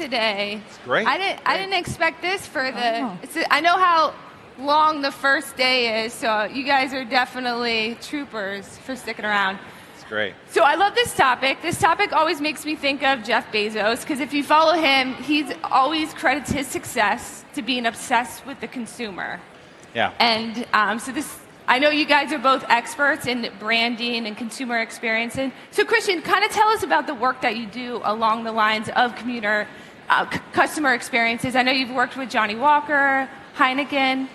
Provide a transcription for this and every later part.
today. It's great. I didn't expect this for I know how long the first day is, so you guys are definitely troopers for sticking around. It's great. So I love this topic. This topic always makes me think of Jeff Bezos, because if you follow him, he's always credits his success to being obsessed with the consumer. Yeah. And I know you guys are both experts in branding and consumer experiences. So Christian, kind of tell us about the work that you do along the lines of customer experiences. I know you've worked with Johnny Walker, Heineken.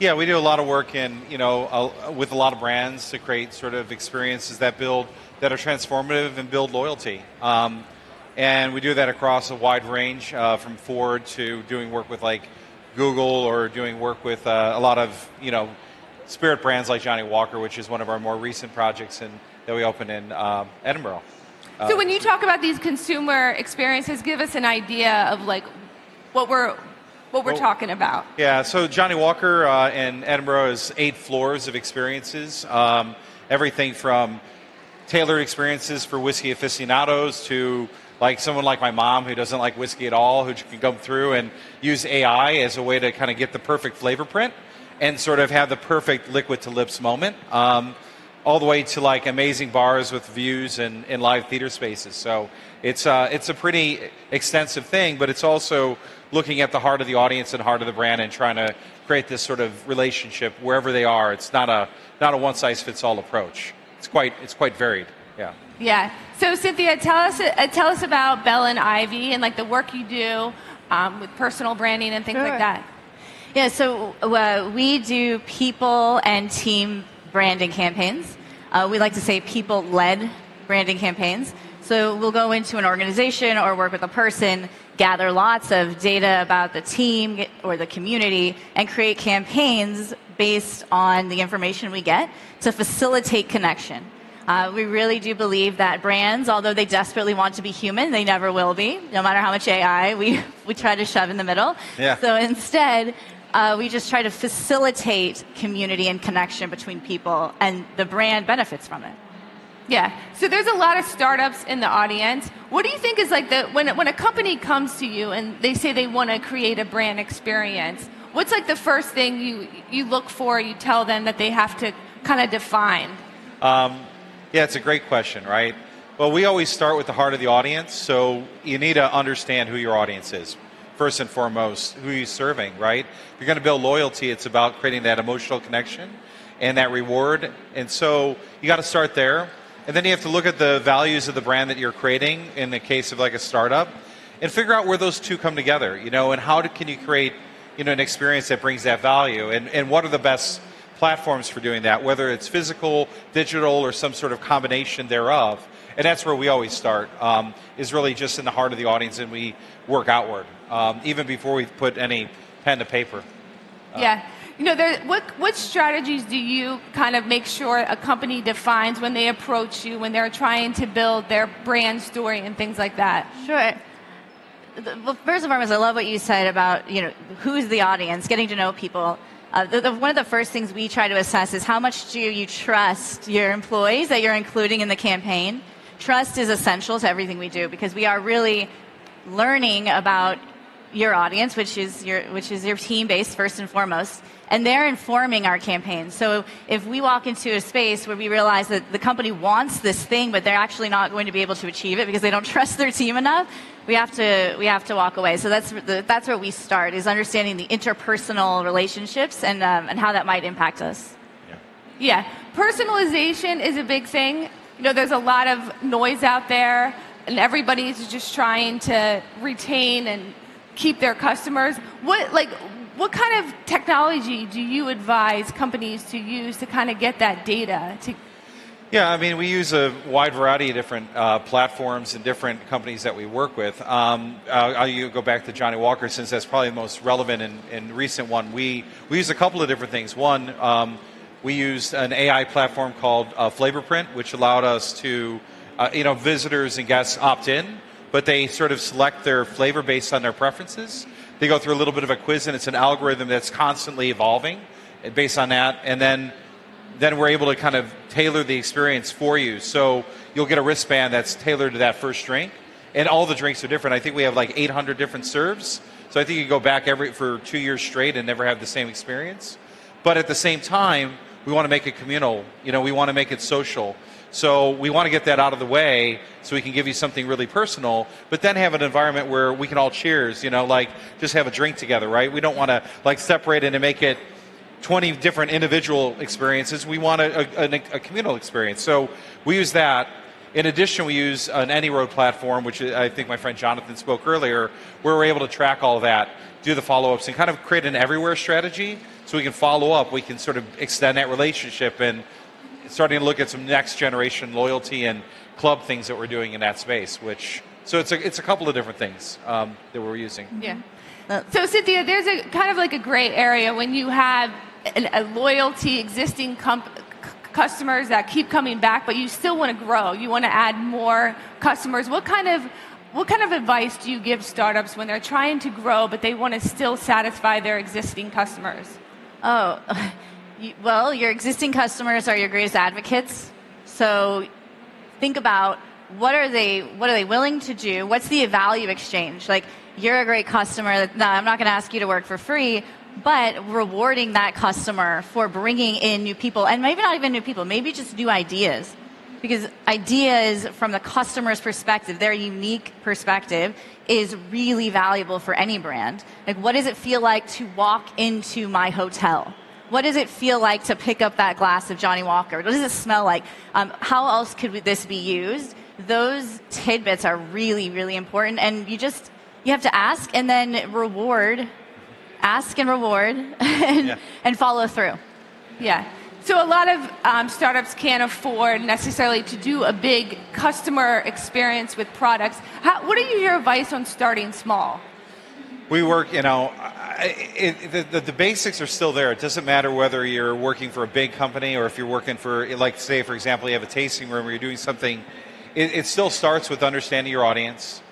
Yeah, we do a lot of work with a lot of brands to create sort of experiences that are transformative and build loyalty. And we do that across a wide range, from Ford to doing work with like Google, or doing work with a lot of spirit brands like Johnny Walker, which is one of our more recent projects that we opened in Edinburgh. So when you talk about these consumer experiences, give us an idea of like what we're talking about. Yeah, so Johnny Walker in Edinburgh is 8 floors of experiences. Everything from tailored experiences for whiskey aficionados to like someone like my mom who doesn't like whiskey at all, who can come through and use AI as a way to kind of get the perfect flavor print and sort of have the perfect liquid to lips moment, all the way to like amazing bars with views and live theater spaces. So it's a pretty extensive thing, but it's also looking at the heart of the audience and heart of the brand and trying to create this sort of relationship wherever they are. It's not a one size fits all approach. It's quite varied. Yeah. Yeah. So Cynthia, tell us about Bell and Ivy and like the work you do with personal branding and things like that. Yeah, so we do people and team branding campaigns. We like to say people-led branding campaigns. So we'll go into an organization or work with a person, gather lots of data about the team or the community, and create campaigns based on the information we get to facilitate connection. We really do believe that brands, although they desperately want to be human, they never will be, no matter how much AI we try to shove in the middle. Yeah. So instead, we just try to facilitate community and connection between people, and the brand benefits from it. Yeah. So there's a lot of startups in the audience. What do you think is like when a company comes to you and they say they want to create a brand experience, what's like the first thing you look for, you tell them that they have to kind of define? Yeah, it's a great question, right? Well, we always start with the heart of the audience, so you need to understand who your audience is. First and foremost, who you're serving, right? If you're going to build loyalty, it's about creating that emotional connection and that reward. And so you got to start there. And then you have to look at the values of the brand that you're creating in the case of like a startup and figure out where those two come together, and how can you create, an experience that brings that value, and what are the best platforms for doing that, whether it's physical, digital, or some sort of combination thereof. And that's where we always start, is really just in the heart of the audience, and we work outward, even before we put any pen to paper. Yeah. What strategies do you kind of make sure a company defines when they approach you, when they're trying to build their brand story and things like that? Sure. Well, first and foremost, I love what you said about, who's the audience, getting to know people. One of the first things we try to assess is how much do you trust your employees that you're including in the campaign. Trust is essential to everything we do, because we are really learning about your audience, which is your team base first and foremost, and they're informing our campaigns. So if we walk into a space where we realize that the company wants this thing, but they're actually not going to be able to achieve it because they don't trust their team enough, we have to walk away. So that's where we start, is understanding the interpersonal relationships and how that might impact us. Yeah, personalization is a big thing. There's a lot of noise out there, and everybody's just trying to retain and keep their customers. What kind of technology do you advise companies to use to kind of get that data? Yeah, I mean, we use a wide variety of different platforms and different companies that we work with. I'll go back to Johnny Walker, since that's probably the most relevant and recent one. We use a couple of different things. One, we used an AI platform called Flavor Print, which allowed us to, visitors and guests opt in, but they sort of select their flavor based on their preferences. They go through a little bit of a quiz, and it's an algorithm that's constantly evolving based on that. And then we're able to kind of tailor the experience for you. So you'll get a wristband that's tailored to that first drink, And all the drinks are different. I think we have like 800 different serves. So I think you go back for 2 years straight and never have the same experience. But at the same time, we want to make it communal. We want to make it social. So we want to get that out of the way so we can give you something really personal, but then have an environment where we can all cheers, like just have a drink together, right? We don't want to like separate it and make it 20 different individual experiences. We want a communal experience. So we use that. In addition, we use an AnyRoad platform, which I think my friend Jonathan spoke earlier, where we're able to track all of that, do the follow-ups, and kind of create an everywhere strategy so we can follow up. We can sort of extend that relationship and starting to look at some next generation loyalty and club things that we're doing in that space. So it's a couple of different things that we're using. Yeah. So Cynthia, there's a kind of like a gray area when you have a loyalty existing customers that keep coming back, but you still want to grow. You want to add more customers. What kind of advice do you give startups when they're trying to grow, but they want to still satisfy their existing customers? Oh, well, your existing customers are your greatest advocates. So think about what are they willing to do? What's the value exchange? Like, you're a great customer. No, I'm not going to ask you to work for free, but rewarding that customer for bringing in new people, and maybe not even new people, maybe just new ideas. Because ideas from the customer's perspective, their unique perspective, is really valuable for any brand. Like, what does it feel like to walk into my hotel? What does it feel like to pick up that glass of Johnny Walker? What does it smell like? How else could this be used? Those tidbits are really, really important. And you have to ask and then reward. Ask and reward and follow through. Yeah. So a lot of startups can't afford necessarily to do a big customer experience with products. What are your advice on starting small? We work, the basics are still there. It doesn't matter whether you're working for a big company or if you're working for, like, say, for example, you have a tasting room or you're doing something. It still starts with understanding your audience,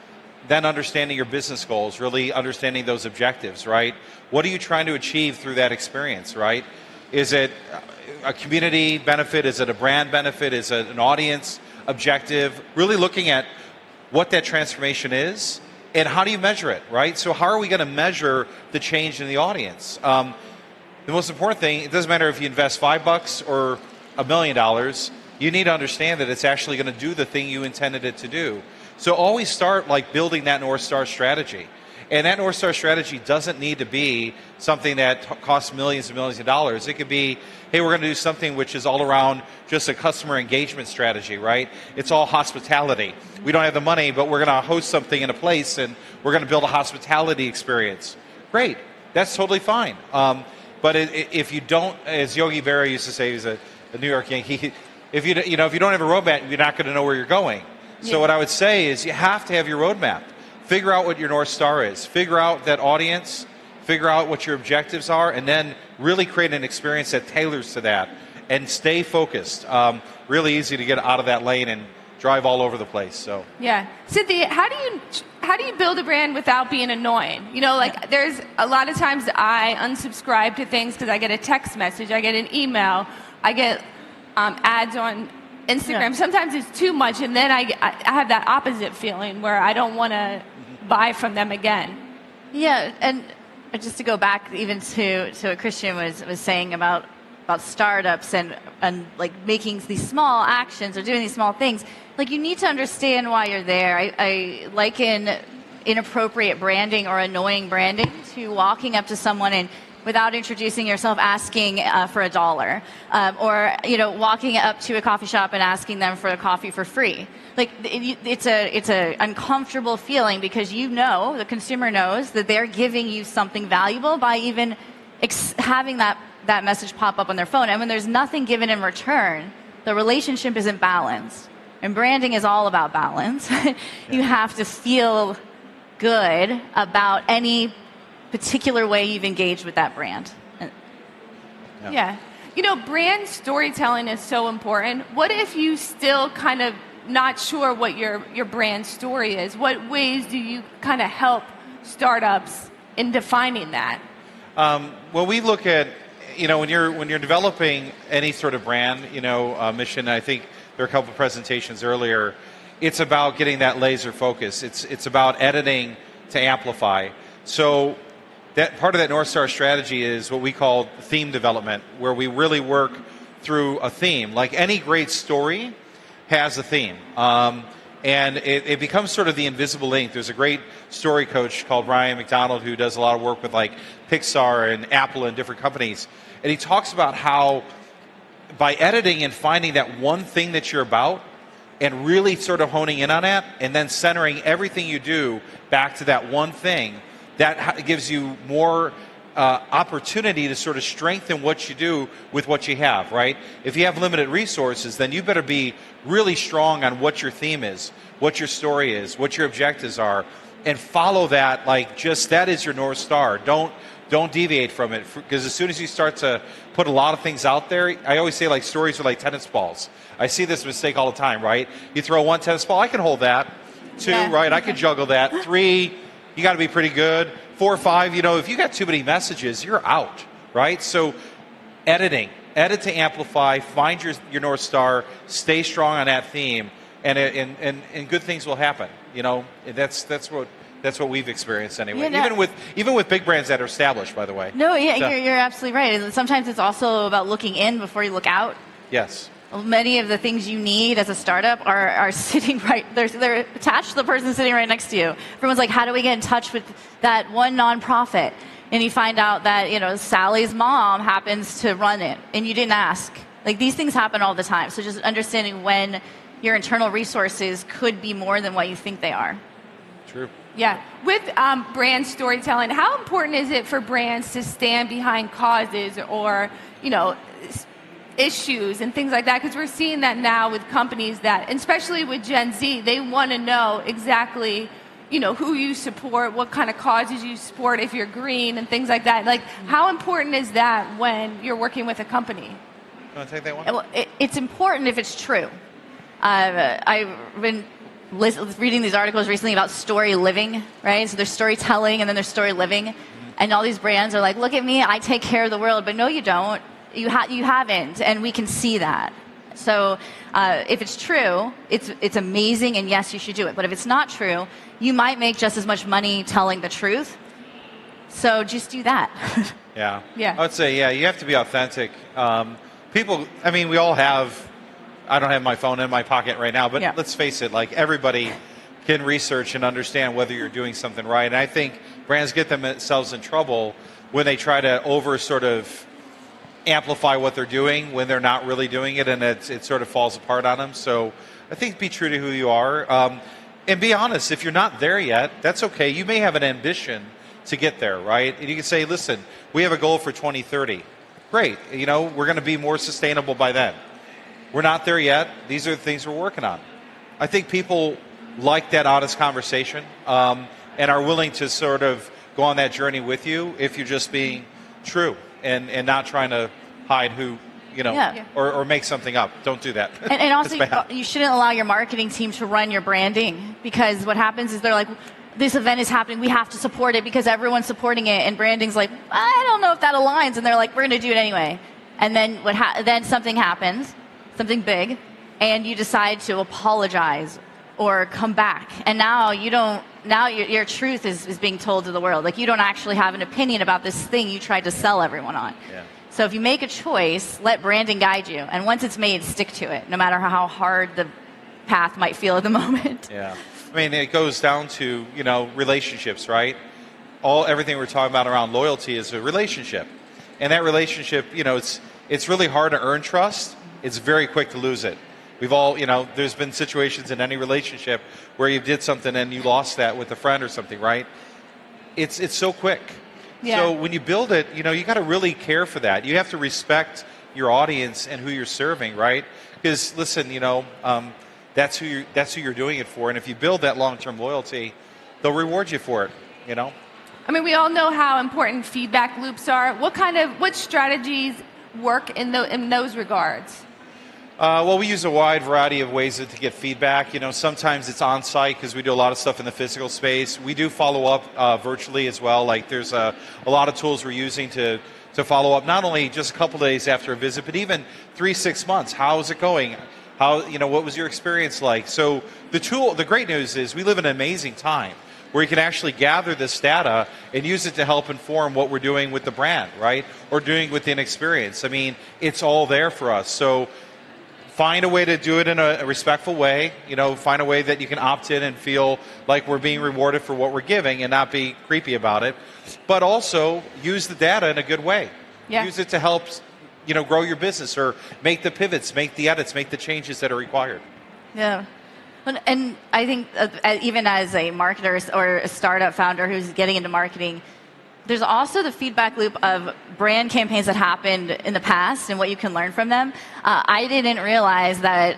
then understanding your business goals, really understanding those objectives, right? What are you trying to achieve through that experience, right? Is it a community benefit? Is it a brand benefit? Is it an audience objective? Really looking at what that transformation is and how do you measure it, right? So how are we going to measure the change in the audience? The most important thing, it doesn't matter if you invest $5 or $1 million, you need to understand that it's actually going to do the thing you intended it to do. So always start like building that North Star strategy. And that North Star strategy doesn't need to be something that costs millions and millions of dollars. It could be, hey, we're going to do something which is all around just a customer engagement strategy, right? It's all hospitality. We don't have the money, but we're going to host something in a place and we're going to build a hospitality experience. Great. That's totally fine. But if you don't, as Yogi Berra used to say, he's a New York Yankee, if you don't have a roadmap, you're not going to know where you're going. So what I would say is you have to have your roadmap. Figure out what your North Star is. Figure out that audience. Figure out what your objectives are, and then really create an experience that tailors to that. And stay focused. Really easy to get out of that lane and drive all over the place. So yeah, Cynthia, how do you build a brand without being annoying? There's a lot of times I unsubscribe to things because I get a text message, I get an email, I get ads on Instagram. Yeah. Sometimes it's too much, and then I have that opposite feeling where I don't want to buy from them again. Yeah, and just to go back even to what Christian was saying about startups and like making these small actions or doing these small things, like you need to understand why you're there. I liken inappropriate branding or annoying branding to walking up to someone and without introducing yourself, asking for $1, or walking up to a coffee shop and asking them for a coffee for free. Like it's a uncomfortable feeling because the consumer knows that they're giving you something valuable by even having that message pop up on their phone. And when there's nothing given in return, the relationship isn't balanced. And branding is all about balance. You have to feel good about any particular way you've engaged with that brand. Yeah. Brand storytelling is so important. What if you still kind of not sure what your brand story is? What ways do you kind of help startups in defining that? Well, we look at, when you're developing any sort of brand, mission, I think there were a couple of presentations earlier, it's about getting that laser focus. It's about editing to amplify. So that part of that North Star strategy is what we call theme development, where we really work through a theme. Like any great story has a theme. And it becomes sort of the invisible link. There's a great story coach called Ryan McDonald who does a lot of work with like Pixar and Apple and different companies. And he talks about how by editing and finding that one thing that you're about and really sort of honing in on that and then centering everything you do back to that one thing, that gives you more opportunity to sort of strengthen what you do with what you have, right? If you have limited resources, then you better be really strong on what your theme is, what your story is, what your objectives are, and follow that. Like, just that is your North Star. Don't deviate from it, because as soon as you start to put a lot of things out there, I always say like stories are like tennis balls. I see this mistake all the time, right? You throw one tennis ball, I can hold that. Two, right? I can juggle that. Three, you got to be pretty good. 4 or 5, if you got too many messages, you're out, right? So edit to amplify, find your North Star, stay strong on that theme, and good things will happen. That's what we've experienced anyway. Even with big brands that are established, by the way. No, you're absolutely right. And sometimes it's also about looking in before you look out. Yes. Many of the things you need as a startup are sitting right, they're attached to the person sitting right next to you. Everyone's like, how do we get in touch with that one nonprofit? And you find out that, Sally's mom happens to run it, and you didn't ask. Like, these things happen all the time. So just understanding when your internal resources could be more than what you think they are. True. Yeah. With brand storytelling, how important is it for brands to stand behind causes or, issues and things like that? Because we're seeing that now with companies that, especially with Gen Z, they want to know exactly, who you support, what kind of causes you support, if you're green and things like that. Like, how important is that when you're working with a company? You want to take that one? Well, it's important if it's true. I've been reading these articles recently about story living, right? So there's storytelling and then there's story living. And all these brands are like, look at me, I take care of the world. But no, you don't. You haven't, and we can see that. So if it's true, it's amazing, and yes, you should do it. But if it's not true, you might make just as much money telling the truth. So just do that. Yeah. Yeah. I would say, you have to be authentic. People, we all have, I don't have my phone in my pocket right now, but let's face it, like everybody can research and understand whether you're doing something right. And I think brands get themselves in trouble when they try to sort of amplify what they're doing when they're not really doing it, and it sort of falls apart on them. So I think be true to who you are, and be honest. If you're not there yet, that's okay. You may have an ambition to get there, right? And you can say, listen, we have a goal for 2030. Great, we're going to be more sustainable by then. We're not there yet. These are the things we're working on. I think people like that honest conversation, and are willing to sort of go on that journey with you if you're just being true and not trying to hide who, or make something up. Don't do that. And also, you shouldn't allow your marketing team to run your branding, because what happens is they're like, this event is happening, we have to support it because everyone's supporting it, and branding's like, I don't know if that aligns, and they're like, we're going to do it anyway. And then then something happens, something big, and you decide to apologize or come back, and now your truth is being told to the world. Like, you don't actually have an opinion about this thing you tried to sell everyone on. Yeah. So if you make a choice, let branding guide you, and once it's made, stick to it, no matter how hard the path might feel at the moment. Yeah. It goes down to, relationships, right? Everything we're talking about around loyalty is a relationship. And that relationship, it's really hard to earn trust. It's very quick to lose it. We've all, there's been situations in any relationship where you did something and you lost that with a friend or something, right? It's so quick. Yeah. So when you build it, you got to really care for that. You have to respect your audience and who you're serving, right? Because listen, that's who you're doing it for. And if you build that long-term loyalty, they'll reward you for it. We all know how important feedback loops are. What strategies work in those regards? Well, we use a wide variety of ways to get feedback. Sometimes it's on site because we do a lot of stuff in the physical space. We do follow up virtually as well. Like, there's a lot of tools we're using to follow up, not only just a couple days after a visit, but even 3-6 months. How is it going? How, what was your experience like? So the great news is we live in an amazing time where you can actually gather this data and use it to help inform what we're doing with the brand, right? Or doing within experience. I mean, it's all there for us. So find a way to do it in a respectful way. Find a way that you can opt in and feel like we're being rewarded for what we're giving and not be creepy about it. But also use the data in a good way. Yeah. Use it to help, grow your business or make the pivots, make the edits, make the changes that are required. Yeah. And I think even as a marketer or a startup founder who's getting into marketing, there's also the feedback loop of brand campaigns that happened in the past and what you can learn from them. I didn't realize that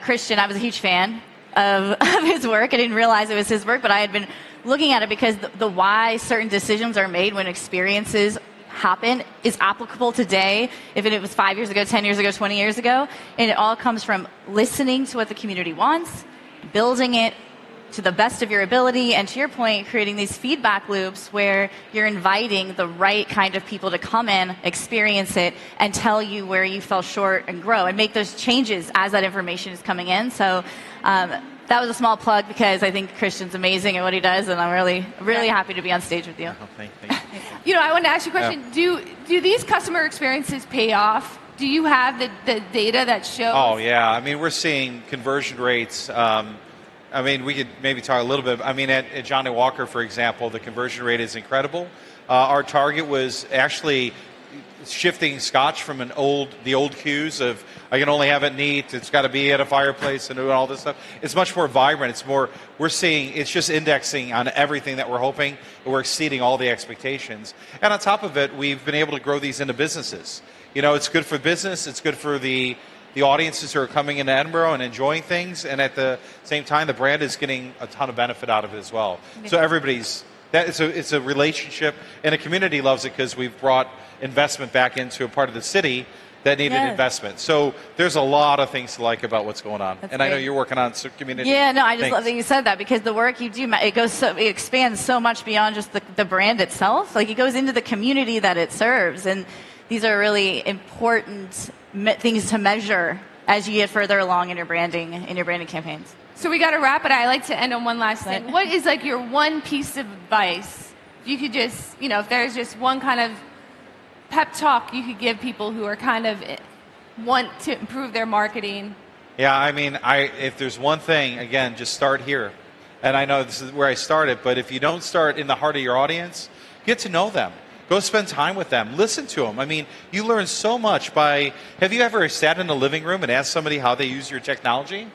Christian, I was a huge fan of his work. I didn't realize it was his work, but I had been looking at it because the why certain decisions are made when experiences happen is applicable today, if it was 5 years ago, 10 years ago, 20 years ago. And it all comes from listening to what the community wants, building it to the best of your ability, and to your point, creating these feedback loops where you're inviting the right kind of people to come in, experience it, and tell you where you fell short and grow and make those changes as that information is coming in. So that was a small plug because I think Christian's amazing at what he does, and I'm really happy to be on stage with you. Oh, thank you. I want to ask you a question. Yeah. Do these customer experiences pay off? Do you have the data that shows? Oh, yeah. I mean, we're seeing conversion rates. We could maybe talk a little bit. At Johnny Walker, for example, the conversion rate is incredible. Our target was actually shifting Scotch from the old cues of I can only have it neat, it's got to be at a fireplace and doing all this stuff. It's much more vibrant. We're seeing it's just indexing on everything that we're hoping. We're exceeding all the expectations. And on top of it, we've been able to grow these into businesses. It's good for business. It's good for the audiences who are coming into Edinburgh and enjoying things. And at the same time, the brand is getting a ton of benefit out of it as well. So it's a relationship, and the community loves it because we've brought investment back into a part of the city that needed investment. So there's a lot of things to like about what's going on. That's and great. I know you're working on some community. Yeah, no, I just things. love that you said that because the work you do, it expands so much beyond just the brand itself. Like it goes into the community that it serves. And these are really important things to measure as you get further along in your branding campaigns. So we got to wrap it. I like to end on one last thing. What is like your one piece of advice? If you could just, if there's just one kind of pep talk you could give people who are kind of want to improve their marketing. Yeah, if there's one thing, again, just start here. And I know this is where I started, but if you don't start in the heart of your audience, get to know them. Go spend time with them. Listen to them. You learn so much have you ever sat in a living room and asked somebody how they use your technology?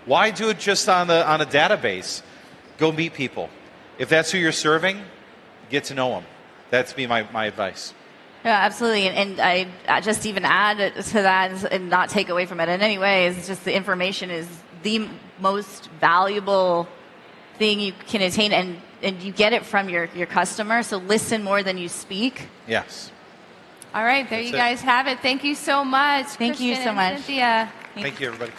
Why do it just on a database? Go meet people. If that's who you're serving, get to know them. That's be my advice. Yeah, absolutely. And I just even add to that and not take away from it in any way is just the information is the most valuable thing you can attain, and you get it from your customer. So listen more than you speak. Yes. All right, there you guys have it. Thank you so much. Thank you Christian so and much. Cynthia. Thank you, everybody.